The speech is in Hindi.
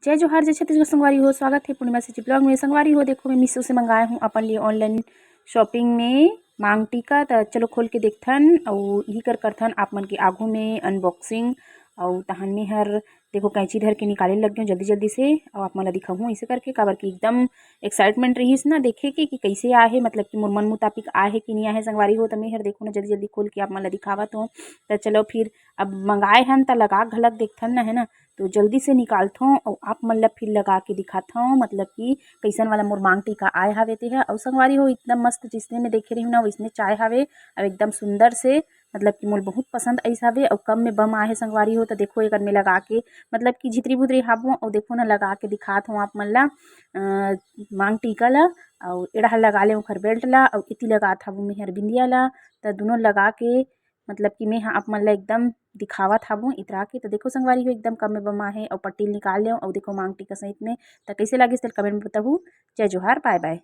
जय जोहार, जय छत्तीसगढ़ संगवारी हो। स्वागत है पूर्णिमा से ब्लॉग में। संगवारी हो देखो, मैं मीशो से मंगाया हूँ अपन लिए ऑनलाइन शॉपिंग में मांग टीका। तो चलो खोल के देखथन और यही करथन आप मन के आगू में अनबॉक्सिंग। और तहन में हर देखो कैंची धर के निकाले लग गए जल्दी जल्दी से। और आप मन ला दिखाऊँ ऐसे करके, काबर की एकदम एक्साइटमेंट रहीस ना देखे के कि कैसे आए है, मतलब कि मोर मन मुताबिक आए है कि नहीं आए है। संगवारी हो तो मैं हर देखो ना जल्दी जल्दी खोल के आप मन ला दिखावत हूँ। तो चलो फिर अब मंगाए हन तो लगा घलक देखथन ना, है ना। तो जल्दी से निकालथों और आप मन ला फिर लगा के दिखाथों, मतलब कि कैसन वाला मोर मांग टीका आए हवे ते ह। और संगवारी हो एकदम मस्त जिसने मैं देखे रही हूँ ना वैसने चाय हवे। और एकदम सुंदर से, मतलब कि मोर बहुत पसंद ऐसा हवे। और कम में बम आए है संगवारी हो। तो देखो एक में लगा के, मतलब कि झितरी भुतरी हाबो और देखो ना लगा के दिखात हूँ आप मन ला मांग टीका ला। और एड़ा लगा ले ओखर बेल्ट ला और इति लगात हबो मेहर बिंदिया ला। तो दोनों लगा के, मतलब कि मैं आप मन ला एकदम दिखावत हबो इतरा के। तो देखो संगवारी हो एकदम कम में बमा है और पट्टी निकाल ले और देखो मांग टीका सहित में। तो कैसे लगिस कमेंट में बताबू। जय जोहार, बाय बाय।